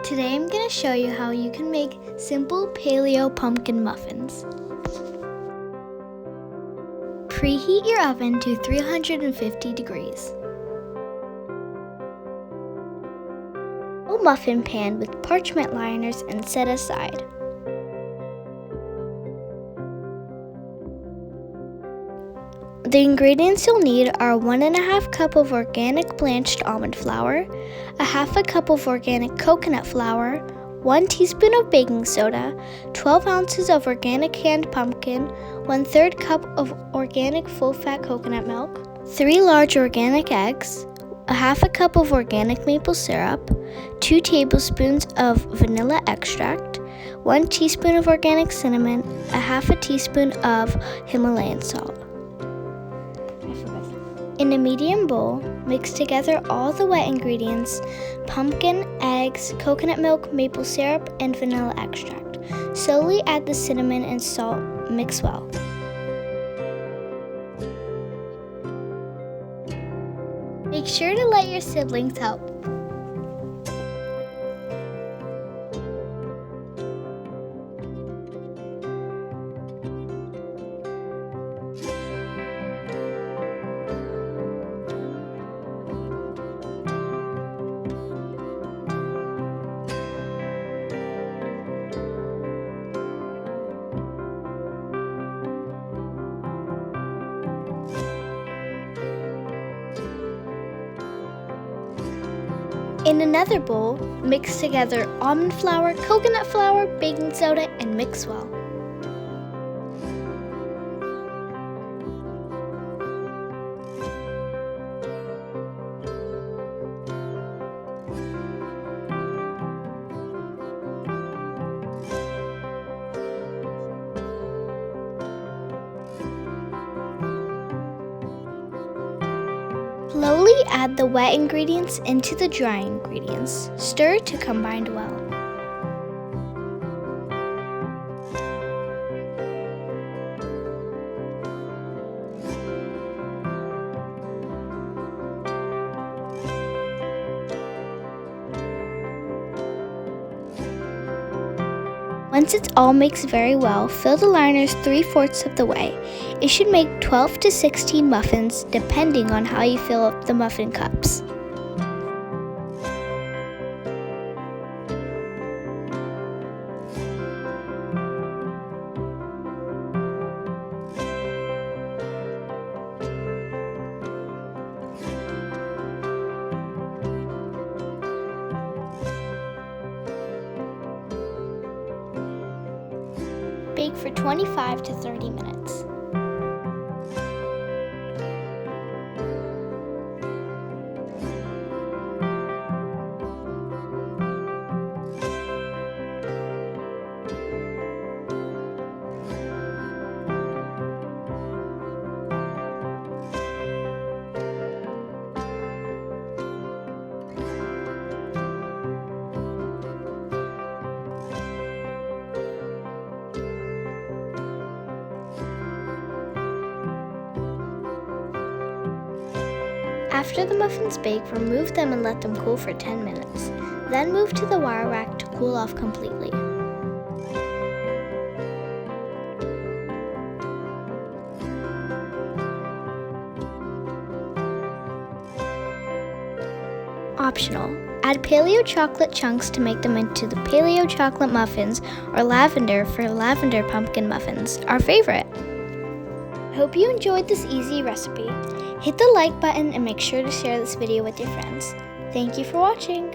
Today I'm going to show you how you can make simple paleo pumpkin muffins. Preheat your oven to 350 degrees. Fill a muffin pan with parchment liners and set aside. The ingredients you'll need are 1½ cup of organic blanched almond flour, 1/2 cup of organic coconut flour, 1 teaspoon of baking soda, 12 ounces of organic canned pumpkin, 1/3 cup of organic full-fat coconut milk, 3 large organic eggs, 1/2 cup of organic maple syrup, 2 tablespoons of vanilla extract, 1 teaspoon of organic cinnamon, 1/2 teaspoon of Himalayan salt. In a medium bowl, mix together all the wet ingredients: pumpkin, eggs, coconut milk, maple syrup, and vanilla extract. Slowly add the cinnamon and salt. Mix well. Make sure to let your siblings help. In another bowl, mix together almond flour, coconut flour, baking soda, and mix well. Slowly add the wet ingredients into the dry ingredients. Stir to combine well. Once it's all mixed very well, fill the liners 3/4 of the way. It should make 12 to 16 muffins, depending on how you fill up the muffin cups. Bake for 25 to 30 minutes. After the muffins bake, remove them and let them cool for 10 minutes. Then move to the wire rack to cool off completely. Optional. Add paleo chocolate chunks to make them into the paleo chocolate muffins, or lavender for lavender pumpkin muffins, our favorite. I hope you enjoyed this easy recipe. Hit the like button and make sure to share this video with your friends. Thank you for watching.